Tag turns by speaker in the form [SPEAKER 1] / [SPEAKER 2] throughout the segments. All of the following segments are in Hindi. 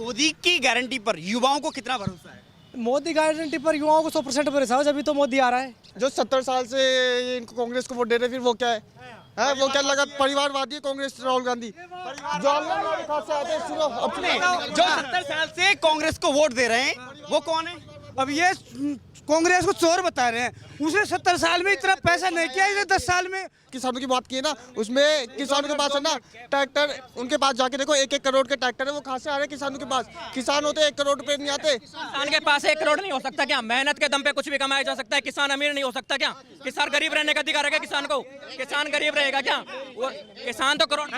[SPEAKER 1] मोदी की गारंटी पर युवाओं को कितना भरोसा है?
[SPEAKER 2] मोदी गारंटी पर युवाओं को 100% भरोसा है, जब तो मोदी आ रहा है।
[SPEAKER 3] जो 70 साल से ये इनको कांग्रेस को वोट दे रहे फिर वो क्या है? वो क्या लगा परिवारवादी है कांग्रेस राहुल गांधी जो
[SPEAKER 1] जो 70 साल से कांग्रेस को वोट दे रहे हैं वो कौन है?
[SPEAKER 4] अब ये कांग्रेस को चोर बता रहे हैं। उसने 70 साल में इतना पैसा नहीं किया, इसने 10 साल में।
[SPEAKER 3] किसानों की बात की है ना, उसमें किसानों के पास है ना ट्रैक्टर, उनके पास जाके देखो 1-1 करोड़ के ट्रैक्टर है, वो कहाँ से आ रहे हैं किसानों के पास? किसान होते 1 करोड़ रुपए नहीं आते।
[SPEAKER 5] किसान के पास 1 करोड़ नहीं हो सकता क्या? मेहनत के दम पे कुछ भी कमाया जा सकता है। किसान अमीर नहीं हो सकता क्या? किसान गरीब रहने का अधिकार है क्या किसान को? किसान गरीब रहेगा क्या? वो किसान तो करोड़।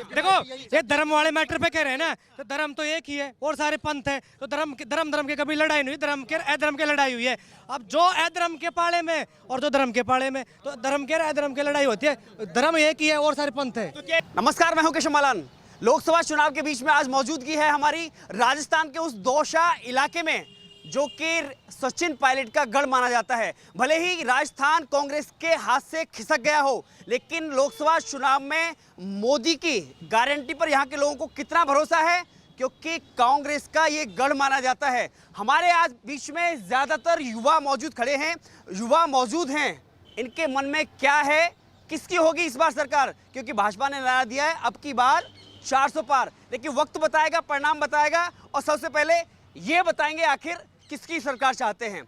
[SPEAKER 2] देखो, ये धर्म वाले मैटर पे कह रहे हैं ना, तो धर्म तो एक ही है और सारे पंथ है, तो धर्म के कभी लड़ाई नहीं हुई, धर्म के अधर्म के लड़ाई हुई है। अब जो अधर्म के पाले में और जो धर्म के पाले में, तो धर्म के अधर्म की लड़ाई होती है। धर्म एक ही है और सारे पंथ है।
[SPEAKER 1] नमस्कार, मैं हूं केशव मालान। लोकसभा चुनाव के बीच में आज मौजूदगी है हमारी राजस्थान के उस दौसा इलाके में जो कि सचिन पायलट का गढ़ माना जाता है। भले ही राजस्थान कांग्रेस के हाथ से खिसक गया हो, लेकिन लोकसभा चुनाव में मोदी की गारंटी पर यहाँ के लोगों को कितना भरोसा है, क्योंकि कांग्रेस का ये गढ़ माना जाता है। हमारे आज बीच में ज़्यादातर युवा मौजूद खड़े हैं, युवा मौजूद हैं। इनके मन में क्या है, किसकी होगी इस बार सरकार? क्योंकि भाजपा ने नारा दिया है अब की बार 400 पार, लेकिन वक्त बताएगा, परिणाम बताएगा। और सबसे पहले ये बताएंगे आखिर किसकी सरकार चाहते हैं।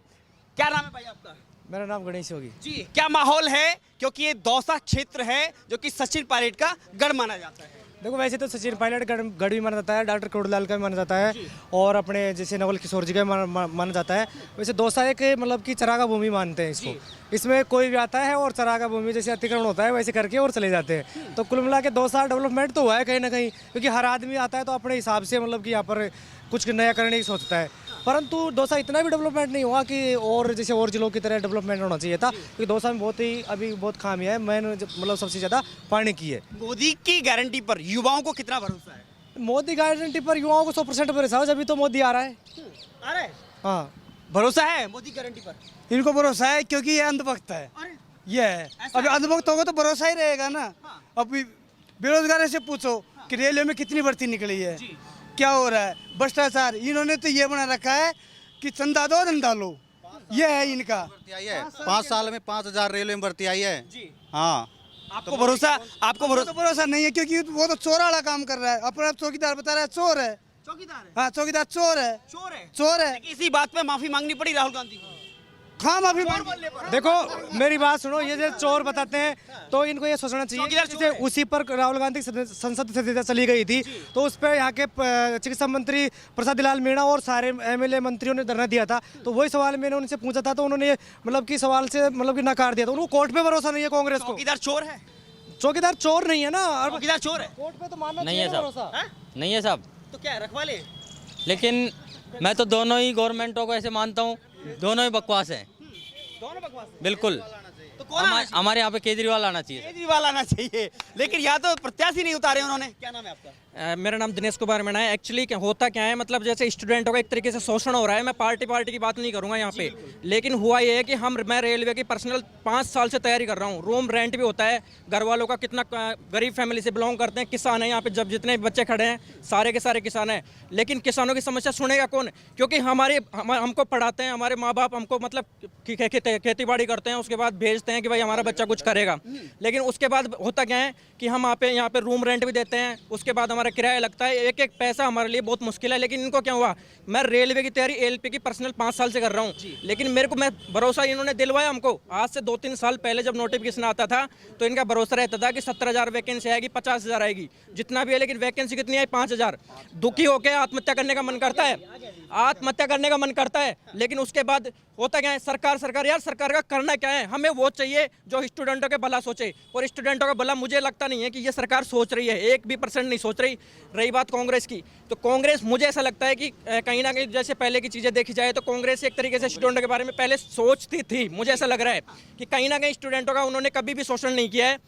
[SPEAKER 1] क्या नाम है भाई आपका?
[SPEAKER 2] मेरा नाम गणेश होगी
[SPEAKER 1] जी। क्या माहौल है, क्योंकि ये दौसा क्षेत्र है जो कि सचिन पायलट का गढ़ माना जाता है?
[SPEAKER 2] देखो, वैसे तो सचिन पायलट गढ़ भी माना जाता है, डॉक्टर कोड़लाल का भी माना जाता है, और अपने जैसे नवल किशोर जी का माना जाता है। वैसे दौसा एक मतलब कि चरागा भूमि मानते हैं इसको। इसमें कोई भी आता है और चरागा भूमि जैसे अतिक्रमण होता है वैसे करके और चले जाते हैं। तो कुल मिला के दौसा डेवलपमेंट तो हुआ है कहीं ना कहीं, क्योंकि हर आदमी आता है तो अपने हिसाब से मतलब कि यहाँ पर कुछ नया करने की सोचता है। परंतु दौसा इतना भी डेवलपमेंट नहीं हुआ कि और जैसे और जिलों की तरह डेवलपमेंट होना चाहिए था, क्योंकि दौसा में बहुत ही अभी बहुत खामियां है। मैंने मतलब सबसे ज़्यादा पानी की है।
[SPEAKER 1] मोदी की गारंटी पर युवाओं को कितना भरोसा है?
[SPEAKER 2] मोदी गारंटी पर युवाओं को 100% भरोसा है, जब तो मोदी आ रहा है।
[SPEAKER 1] अरे
[SPEAKER 2] हाँ,
[SPEAKER 1] भरोसा है मोदी गारंटी पर?
[SPEAKER 4] इनको भरोसा है क्योंकि ये अंधभक्त है। ये है, अभी अंधभक्त होगा तो भरोसा ही रहेगा ना। अभी बेरोजगार से पूछो कि रेलवे में कितनी भर्ती निकली है, क्या हो रहा है, भ्रष्टाचार। इन्होंने तो ये बना रखा है कि चंदा दो धंधा लो, ये है इनका।
[SPEAKER 6] 5 साल में 5000 रेलवे में भर्ती आई है। हाँ,
[SPEAKER 1] आपको भरोसा? आपको
[SPEAKER 4] तो भरोसा नहीं है, क्योंकि वो तो चोर वाला काम कर रहा है। अपना चौकीदार बता रहा है चोर है।
[SPEAKER 1] चौकीदार है?
[SPEAKER 4] हाँ, चौकीदार चोर है।
[SPEAKER 1] चोर है?
[SPEAKER 4] चोर है।
[SPEAKER 1] लेकिन इसी बात पे माफी मांगनी पड़ी राहुल गांधी को।
[SPEAKER 4] हाँ, माफी
[SPEAKER 2] देखो मेरी बात सुनो, ये जो चोर बताते हैं तो इनको ये सोचना चाहिए कि उसी पर राहुल गांधी संसद से चली गई थी, तो उस पर यहाँ के चिकित्सा मंत्री प्रसाद लाल मीणा और सारे एमएलए मंत्रियों ने धरना दिया था। तो वही सवाल मैंने उनसे पूछा था, तो उन्होंने मतलब कि सवाल से मतलब कि नकार दिया था। उनको कोर्ट पे भरोसा नहीं है कांग्रेस को।
[SPEAKER 1] चौकीदार चोर है?
[SPEAKER 2] चौकीदार चोर नहीं है ना,
[SPEAKER 1] चौकीदार चोर है।
[SPEAKER 2] कोर्ट पे तो मानना
[SPEAKER 5] नहीं है
[SPEAKER 2] भरोसा।
[SPEAKER 5] नहीं है साहब,
[SPEAKER 1] तो क्या रखवा ले?
[SPEAKER 5] लेकिन मैं तो दोनों ही गवर्नमेंटों को ऐसे मानता हूँ, दोनों ही बकवास है।
[SPEAKER 1] दोनों बकवास है?
[SPEAKER 5] बिल्कुल।
[SPEAKER 1] तो कौन आना चाहिए?
[SPEAKER 5] हमारे यहाँ पे केजरीवाल आना चाहिए।
[SPEAKER 1] केजरीवाल आना चाहिए, लेकिन यहाँ तो प्रत्याशी नहीं उतारे उन्होंने। क्या नाम है आपका?
[SPEAKER 5] मेरा नाम दिनेश कुमार मीणा है। एक्चुअली होता क्या है, मतलब जैसे स्टूडेंटों का एक तरीके से शोषण हो रहा है। मैं पार्टी की बात नहीं करूंगा यहाँ पे, लेकिन हुआ ये है कि मैं रेलवे की पर्सनल 5 साल से तैयारी कर रहा हूँ। रूम रेंट भी होता है, घर वालों का कितना गरीब फैमिली से बिलोंग करते हैं, किसान हैं यहाँ पे। जब जितने बच्चे खड़े हैं सारे के सारे किसान हैं, लेकिन किसानों की समस्या सुनेगा कौन? क्योंकि हमको पढ़ाते हैं हमारे माँ बाप, हमको मतलब खेती बाड़ी करते हैं, उसके बाद भेजते हैं कि भाई हमारा बच्चा कुछ करेगा। लेकिन उसके बाद होता क्या है कि हम यहाँ पे रूम रेंट भी देते हैं, उसके बाद हमारा किराया लगता है। एक पैसा हमारे लिए बहुत मुश्किल है। लेकिन इनको क्या हुआ, मैं रेलवे की तैयारी एलपी की पर्सनल 5 साल से कर रहा हूँ, लेकिन मैं भरोसा इन्होंने दिलवाया हमको। आज से 2-3 साल पहले जब नोटिफिकेशन आता था तो इनका भरोसा रहता था कि 17,000 वैकेंसी आएगी, 50,000 आएगी, जितना भी है। लेकिन वैकेंसी कितनी आई? 5,000। दुखी होकर आत्महत्या करने का मन करता है, आत्महत्या करने का मन करता है। लेकिन उसके बाद होता क्या है, सरकार यार, सरकार का करना क्या है? हमें वो चाहिए जो स्टूडेंटों के भला सोचे, और स्टूडेंटों का भला मुझे लगता नहीं है कि ये सरकार सोच रही है। 1% नहीं सोच रही। रही बात कांग्रेस की, तो कांग्रेस मुझे ऐसा लगता है कि कहीं ना कहीं जैसे पहले की चीज़ें देखी जाए तो कांग्रेस एक तरीके से स्टूडेंटों के बारे में पहले सोचती थी। मुझे ऐसा लग रहा है कि कहीं ना कहीं स्टूडेंटों का उन्होंने कभी भी शोषण नहीं किया है,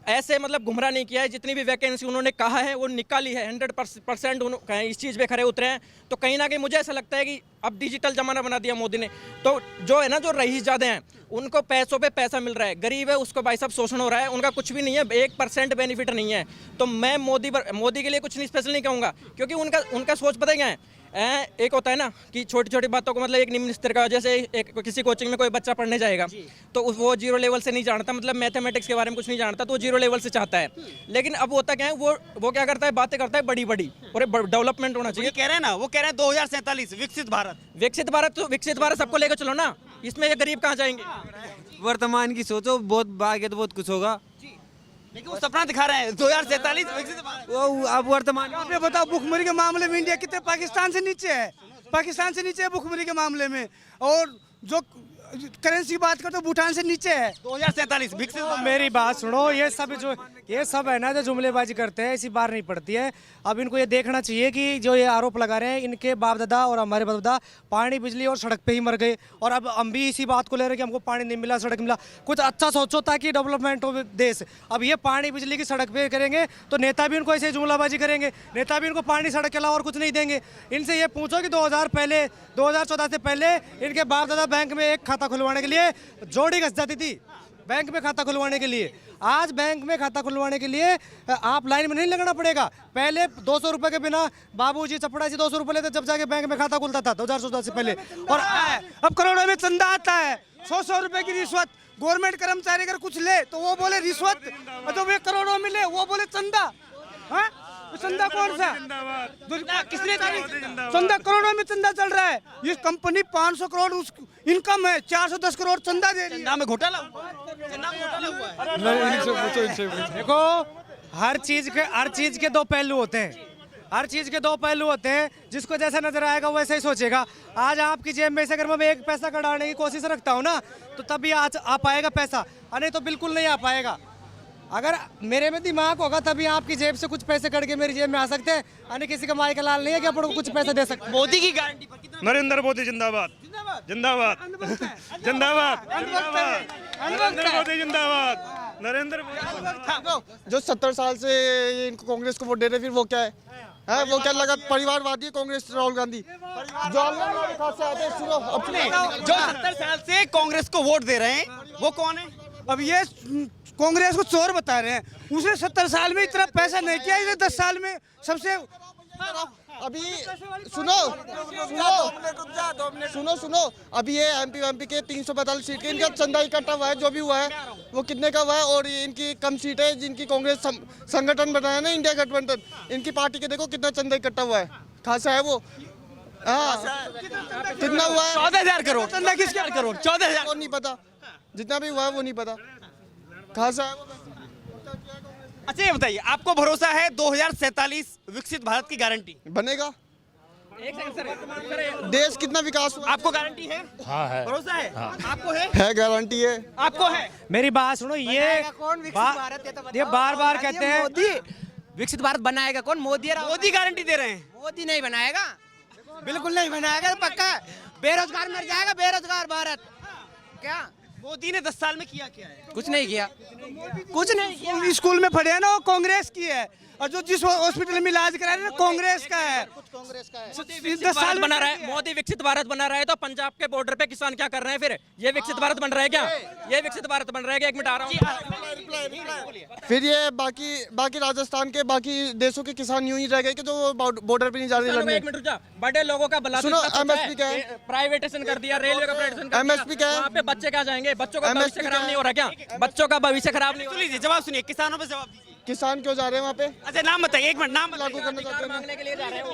[SPEAKER 5] ऐसे मतलब गुमराह नहीं किया है। जितनी भी वैकेंसी उन्होंने कहा है वो निकाली है, 100% इस चीज़ पे खरे उतरे हैं। तो कहीं ना कहीं मुझे ऐसा लगता है कि अब डिजिटल ज़माना बना दिया मोदी ने, तो जो है ना, जो रईस ज़्यादा हैं उनको पैसों पे पैसा मिल रहा है, गरीब है उसको भाई साहब शोषण हो रहा है, उनका कुछ भी नहीं है, 1% बेनिफिट नहीं है। तो मैं मोदी के लिए कुछ नहीं स्पेशल नहीं कहूँगा, क्योंकि उनका सोच पता क्या है, एक होता है ना कि छोटी छोटी बातों को मतलब एक निम्न स्तर का, जैसे एक किसी कोचिंग में कोई बच्चा पढ़ने जाएगा तो वो जीरो लेवल से नहीं जानता, मतलब मैथमेटिक्स के बारे में कुछ नहीं जानता, तो वो जीरो लेवल से चाहता है। लेकिन अब होता क्या है, वो क्या करता है, बातें करता है बड़ी बड़ी, और डेवलपमेंट होना चाहिए।
[SPEAKER 1] कह रहे हैं ना, वो कह रहे हैं 2047 विकसित भारत।
[SPEAKER 5] तो विकसित भारत सबको लेकर चलो ना, इसमें ये गरीब कहाँ जाएंगे।
[SPEAKER 7] वर्तमान की सोचो, बहुत आगे तो बहुत कुछ होगा।
[SPEAKER 1] लेकिन वो सपना दिखा रहे हैं 2047 विकसित भारत।
[SPEAKER 7] वो अब वर्तमान
[SPEAKER 4] आप ये बताओ, भुखमरी के मामले में इंडिया कितने पाकिस्तान से नीचे है, पाकिस्तान से नीचे है भुखमरी के मामले में, और जो करेंसी की बात करते हो भूटान से नीचे है।
[SPEAKER 1] 2047 विकसित भारत।
[SPEAKER 2] मेरी बात सुनो, ये सब है ना जो जुमलेबाजी करते हैं, इसी बार नहीं पड़ती है। अब इनको ये देखना चाहिए कि जो ये आरोप लगा रहे हैं, इनके बाप दादा और हमारे बाप दादा पानी बिजली और सड़क पे ही मर गए, और अब हम भी इसी बात को ले रहे हैं कि हमको पानी नहीं मिला, सड़क मिला। कुछ अच्छा सोचो ताकि डेवलपमेंट हो देश। अब ये पानी बिजली की सड़क पे करेंगे तो नेता भी उनको ऐसे जुमलाबाजी करेंगे, नेता भी इनको पानी सड़क के अलावा और कुछ नहीं देंगे। इनसे ये पूछो कि 2014 से पहले इनके बाप दादा बैंक में एक खाता खुलवाने के लिए जोड़ी घस जाती थी, बैंक में खाता खुलवाने के लिए। आज बैंक में खाता खुलवाने के लिए आप लाइन में नहीं लगना पड़ेगा। पहले 200 रुपए के बिना बाबूजी चपड़ा से 200 रुपए लेते जब जाके बैंक में खाता खुलता था 2014 से पहले। और
[SPEAKER 4] अब करोड़ों में चंदा आता है, 100 रुपए की रिश्वत। गवर्नमेंट कर्मचारी अगर कुछ ले तो वो बोले रिश्वत, और जो वे करोड़ों में ले वो बोले चंदा। हाँ, तो चंदा कौन सा? किसने चंदा? करोड़ों में चंदा चल रहा है। ये कंपनी 500 करोड़ इनकम है, 410 करोड़ चंदा दे रही है।
[SPEAKER 1] में घोटाला हुआ है।
[SPEAKER 2] देखो, हर चीज के दो पहलू होते हैं, हर चीज के दो पहलू होते हैं। जिसको जैसा नजर आएगा वैसे ही सोचेगा। आज आपकी जेब में से अगर मैं एक पैसा कढ़ाने की कोशिश रखता हूँ ना, तो तभी आज आ पाएगा पैसा, नहीं तो बिल्कुल नहीं आ पाएगा। अगर मेरे में दिमाग होगा तभी आपकी जेब से कुछ पैसे कट के मेरी जेब में आ सकते हैं, यानी किसी का माई का लाल नहीं है कि अपन को कुछ पैसे दे सकते।
[SPEAKER 1] मोदी की गारंटी पर कितना?
[SPEAKER 8] नरेंद्र मोदी जिंदाबाद, जिंदाबाद, जिंदाबाद, नरेंद्र मोदी जिंदाबाद, नरेंद्र मोदी।
[SPEAKER 3] जो 70 साल से ये इनको कांग्रेस को वोट दे रहे, फिर वो क्या है? वो क्या लगा? परिवारवादी है कांग्रेस, राहुल गांधी। जो
[SPEAKER 1] जो 70 साल से कांग्रेस को वोट दे रहे हैं वो कौन है?
[SPEAKER 4] अब ये कांग्रेस को चोर बता रहे हैं। उसने 70 साल में इतना पैसा नहीं किया, इसे 10 साल में सबसे।
[SPEAKER 3] अभी सुनो, अभी ये एमपी के 345 सीट के इनका चंदा इकट्ठा हुआ है, जो भी हुआ है वो कितने का हुआ है। और इनकी कम सीट है जिनकी कांग्रेस संगठन बनाया ना, इंडिया गठबंधन, इनकी पार्टी के देखो कितना चंदा इकट्ठा हुआ है, खासा है वो। हाँ, कितना हुआ है?
[SPEAKER 1] 14,000 करोड़। चंदा किसके करोड़? 14,000।
[SPEAKER 3] वो नहीं पता, जितना भी हुआ है वो नहीं पता, खासा है वो।
[SPEAKER 1] अच्छा ये बताइए, आपको भरोसा है 2047 विकसित भारत की गारंटी
[SPEAKER 3] बनेगा? देश कितना विकास हुआ?
[SPEAKER 1] आपको गारंटी है? हाँ है। भरोसा है? हाँ। आपको है
[SPEAKER 3] गारंटी है।
[SPEAKER 1] आपको है?
[SPEAKER 2] मेरी बात सुनो, ये बार बार कहते हैं
[SPEAKER 7] मोदी विकसित भारत बनाएगा कौन? मोदी।
[SPEAKER 1] मोदी गारंटी दे रहे हैं।
[SPEAKER 7] मोदी नहीं बनाएगा, बिल्कुल नहीं बनाएगा, पक्का। बेरोजगार मर जाएगा, बेरोजगार भारत। क्या
[SPEAKER 1] मोदी ने 10 साल में किया क्या है?
[SPEAKER 7] कुछ नहीं किया, कुछ नहीं किया।
[SPEAKER 4] स्कूल में पढ़े हैं ना, वो कांग्रेस की है, और जो जिस हॉस्पिटल में इलाज करा रहे हैं ना, कांग्रेस का है। 10 साल
[SPEAKER 5] बना रहा है मोदी, विकसित भारत बना रहा है, तो पंजाब के बॉर्डर पे किसान क्या कर रहे हैं? फिर ये विकसित भारत बन रहा है क्या? ये विकसित भारत बन रहा है क्या? एक मिनट आ रहा हूँ।
[SPEAKER 3] फिर ये बाकी राजस्थान के बाकी देशों के किसान यूं ही रह गए कि जो बॉर्डर पे नहीं जा रहे लड़ने।
[SPEAKER 5] एक मिनट रुक जा, बड़े लोगों का भला
[SPEAKER 3] सुनो, MSP क्या है?
[SPEAKER 5] प्राइवेटेशन कर दिया, रेलवे का प्राइवेटेशन कर दिया।
[SPEAKER 3] MSP क्या है?
[SPEAKER 5] वहाँ पे बच्चे क्या जाएंगे? बच्चों का
[SPEAKER 3] MSP
[SPEAKER 5] भविष्य खराब
[SPEAKER 3] क्या
[SPEAKER 5] नहीं
[SPEAKER 3] है?
[SPEAKER 5] हो रहा क्या? बच्चों का भविष्य खराब नहीं हो रहा?
[SPEAKER 1] सुनिए, जवाब सुनिए, किसानों पे जवाब दीजिए।
[SPEAKER 3] किसान क्यों जा रहे हैं वहाँ पे?
[SPEAKER 1] अच्छा नाम बताइए, एक मिनट नाम
[SPEAKER 3] लागू करना चाहते हैं।
[SPEAKER 5] मांगने के लिए जा रहे हो?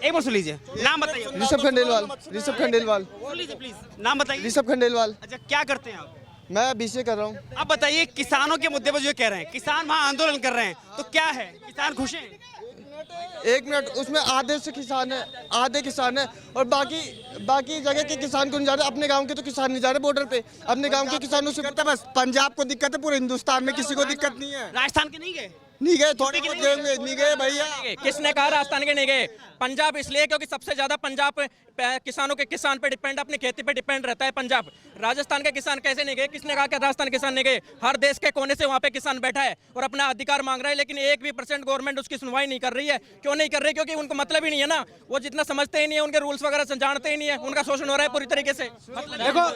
[SPEAKER 1] एक बार सुन लीजिए, नाम बताइए।
[SPEAKER 3] ऋषभ खंडेलवाल।
[SPEAKER 1] सुन लीजिए प्लीज, नाम बताइए।
[SPEAKER 3] ऋषभ खंडेलवाल।
[SPEAKER 1] अच्छा क्या करते हैं आप?
[SPEAKER 3] मैं BCA कर रहा हूँ।
[SPEAKER 1] अब बताइए, किसानों के मुद्दे पर जो कह रहे हैं, किसान वहाँ आंदोलन कर रहे हैं, तो क्या है? किसान खुश हैं?
[SPEAKER 3] एक मिनट, उसमें आधे से किसान है, आधे किसान है, और बाकी जगह के किसान को नहीं जा रहे। अपने गांव के तो किसान नहीं जा रहे बॉर्डर पे, अपने गांव के किसानों से। बस पंजाब को दिक्कत है, पूरे हिंदुस्तान में किसी को दिक्कत नहीं है।
[SPEAKER 1] राजस्थान के नहीं गए?
[SPEAKER 3] नहीं गए, थोड़े नहीं गए भैया।
[SPEAKER 5] किसने कहा राजस्थान के नहीं गए? पंजाब इसलिए क्योंकि सबसे ज्यादा पंजाब किसानों के किसान पे डिपेंड, अपनी खेती पे डिपेंड रहता है पंजाब। राजस्थान के किसान कैसे नहीं गए? किसने कहा कि राजस्थान के किसान नहीं गए? हर देश के कोने से वहाँ पे किसान बैठा है और अपना अधिकार मांग रहा है, लेकिन 1% गवर्नमेंट उसकी सुनवाई नहीं कर रही है। क्यों नहीं कर रही? क्योंकि उनको मतलब ही नहीं है ना, वो जितना समझते ही नहीं है, उनके रूल्स वगैरह जानते ही नहीं है, उनका शोषण हो रहा है पूरी तरीके से।
[SPEAKER 2] देखो,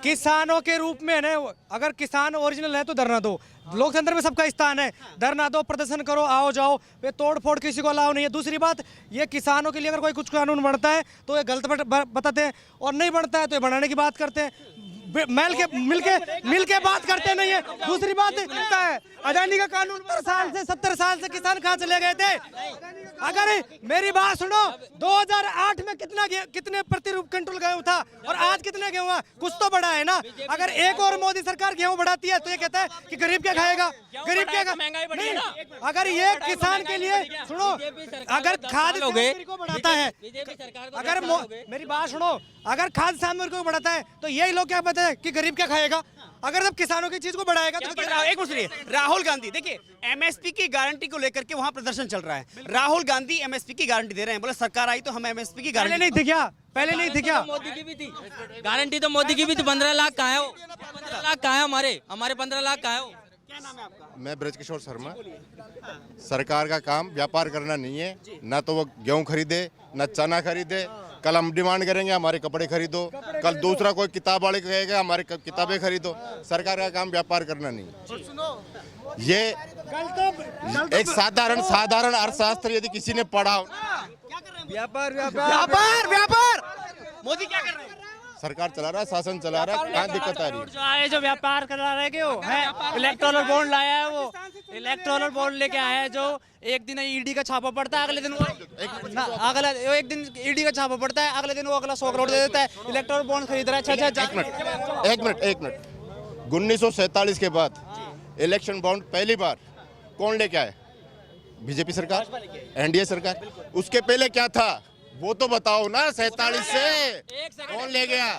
[SPEAKER 2] किसानों के रूप में है ना, अगर किसान ओरिजिनल है तो धरना दो। लोकतंत्र में सबका स्थान है, धरना दो, लो, प्रदर्शन करो, आओ जाओ, ये तोड़ फोड़ किसी को अलाउ नहीं है। दूसरी बात, ये किसानों के लिए अगर कोई कुछ कानून बनता है तो ये गलत बताते हैं, और नहीं बनता है तो ये बनाने की बात करते हैं, मिल के बात करते नहीं है। दूसरी बात है, अडानी का कानून 70 साल से किसान कहाँ चले गए थे? अगर मेरी बात सुनो, 2008 में कितने प्रति क्विंटल गेहूं था और आज कितने गेहूं है? कुछ तो बढ़ा है ना। अगर एक और मोदी सरकार गेहूं बढ़ाती है तो ये कहता है कि गरीब क्या खाएगा, गरीब क्या
[SPEAKER 5] महंगाई बढ़ी है ना।
[SPEAKER 2] अगर ये किसान के लिए सुनो, अगर खाद्य सामग्री को बढ़ाता है, अगर मेरी बात सुनो, अगर खाद्य सामग्री को बढ़ाता है तो यही लोग क्या कहते हैं कि गरीब क्या खाएगा। अगर सब किसानों की चीज को बढ़ाएगा तो
[SPEAKER 1] एक मिनट सुनिए, राहुल गांधी देखिए एमएसपी की गारंटी को लेकर के वहां प्रदर्शन चल रहा है। राहुल गांधी एमएसपी की गारंटी दे रहे हैं, बोले सरकार आई तो हम एमएसपी की
[SPEAKER 2] पहले
[SPEAKER 1] गारंटी
[SPEAKER 2] नहीं थी क्या? पहले नहीं थी क्या?
[SPEAKER 5] मोदी की भी थी गारंटी, तो मोदी की भी थी। 15 लाख कहाँ है वो? 15 लाख कहाँ है? हमारे 15 लाख कहाँ है वो?
[SPEAKER 9] मैं ब्रजकिशोर शर्मा। सरकार का काम व्यापार करना नहीं है, ना तो वो गेहूं खरीदे ना चना खरीदे। कल हम डिमांड करेंगे हमारे कपड़े खरीदो, कल दूसरा कोई किताब वाले कहेगा हमारे किताबें खरीदो। सरकार का काम व्यापार करना नहीं। ये एक साधारण अर्थशास्त्र यदि किसी ने पढ़ा हो,
[SPEAKER 2] व्यापार
[SPEAKER 1] मोदी क्या कर रहे हैं?
[SPEAKER 9] सरकार चला रहा है, शासन चला रहा है, कहाँ दिक्कत आ रही है?
[SPEAKER 7] जो आए जो व्यापार करा रहे वो है, इलेक्टोरल बॉन्ड लाया है, वो इलेक्टोरल बॉन्ड लेके आया है, जो एक दिन ईडी का छापा पड़ता है, अगले दिन वो एक दिन ईडी का छापा पड़ता है, अगले दिन वो अगला 100 करोड़ दे देता है। इलेक्टोरल बॉन्ड खरीद रहा है।
[SPEAKER 9] एक मिनट 1947 के बाद इलेक्शन बॉन्ड पहली बार कौन लेके आए? बीजेपी सरकार, एनडीए सरकार। उसके पहले क्या था वो तो बताओ ना। 47 से कौन ले गया?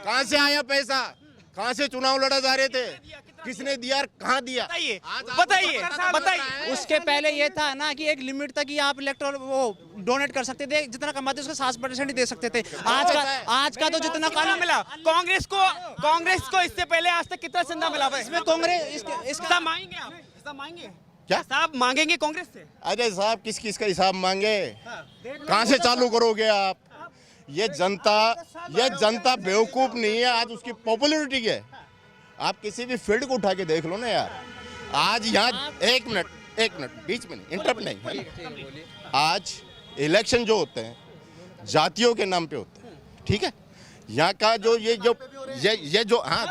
[SPEAKER 9] कहाँ से आया पैसा? कहाँ से चुनाव लड़ा जा रहे थे? किसने दिया, कहाँ दिया?
[SPEAKER 1] बताइए।
[SPEAKER 7] उसके पहले ये था ना कि एक लिमिट तक ही आप इलेक्टोरल वो डोनेट कर सकते थे, जितना कमाते उसका 7% ही दे सकते थे। आज का तो जितना
[SPEAKER 1] कितना मिला कांग्रेस को इससे पहले आज तक कितना चंदा मिला?
[SPEAKER 7] इसमें कांग्रेस
[SPEAKER 1] इसका मांगेंगे आप? हिसाब मांगेंगे
[SPEAKER 9] क्या?
[SPEAKER 1] साहब मांगेंगे कांग्रेस से?
[SPEAKER 9] अरे साहब किस का हिसाब मांगे? कहाँ से चालू करोगे आप? ये जनता बेवकूफ नहीं है, आज उसकी पॉपुलैरिटी है। आप किसी भी फील्ड को उठा के देख लो ना यार। आज यहाँ एक मिनट बीच में नहीं, इंटरप्ट नहीं है ना। आज इलेक्शन जो होते हैं जातियों के नाम पे होते हैं, ठीक है? यहाँ का जो ये जो हाँ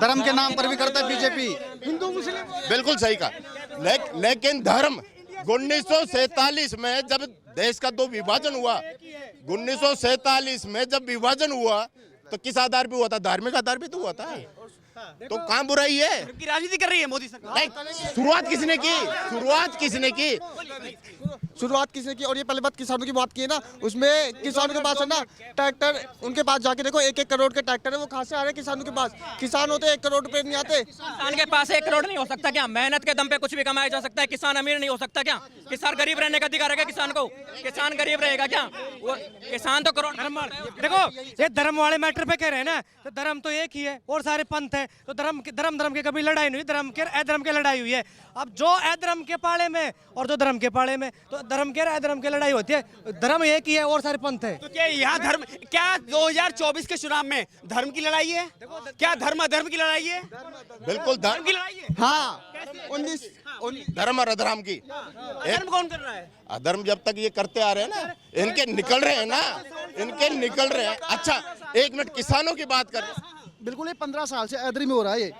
[SPEAKER 6] धर्म के नाम पर भी करता है बीजेपी।
[SPEAKER 9] हिंदू मुस्लिम बिल्कुल सही कहा, लेकिन धर्म 1947 में जब देश का दो विभाजन हुआ, 1947 में जब विभाजन हुआ तो किस आधार पे हुआ था? धार्मिक आधार पे तो हुआ था। तो कहाँ बुराई है?
[SPEAKER 1] की राजनीति कर रही है मोदी सरकार।
[SPEAKER 9] नहीं, शुरुआत किसने की?
[SPEAKER 3] शुरुआत किसने की? और ये पहले बात किसानों की बात की है ना, उसमें किसानों के पास है ना ट्रैक्टर, उनके पास जाके देखो 1-1 करोड़ के ट्रैक्टर है, वो कहाँ से आ रहे हैं किसानों के पास? किसान होते 1 करोड़ रुपए नहीं आते।
[SPEAKER 5] किसान के पास 1 करोड़ नहीं हो सकता क्या? मेहनत के दम पे कुछ भी कमाया जा सकता है। किसान अमीर नहीं हो सकता क्या? किसान गरीब रहने का अधिकार है किसान को? किसान गरीब रहेगा क्या? वो किसान तो करोड़।
[SPEAKER 2] देखो, ये धर्म वाले मैटर पे कह रहे हैं ना, तो धर्म तो एक ही है और सारे पंथ है, तो धर्म के कभी लड़ाई नहीं हुई, धर्म के अधर्म के लड़ाई हुई है। अब जो अधर्म के पाले में और जो धर्म के पाले में, तो धर्म के अधर्म की लड़ाई होती है। धर्म एक ही है और सारे पंथ है।
[SPEAKER 1] तो क्या यहाँ धर्म, क्या 2024 के चुनाव में धर्म की लड़ाई है? क्या धर्म अधर्म की लड़ाई है?
[SPEAKER 9] बिल्कुल
[SPEAKER 1] धर्म की लड़ाई है।
[SPEAKER 3] हाँ, 19
[SPEAKER 9] धर्म और अधर्म की।
[SPEAKER 1] धर्म कौन कर रहा है?
[SPEAKER 9] अधर्म जब तक ये करते आ रहे हैं ना, इनके निकल रहे हैं। अच्छा, 1 मिनट किसानों की बात कर।
[SPEAKER 6] बिल्कुल ये 15 साल से अधर्म हो रहा है ये।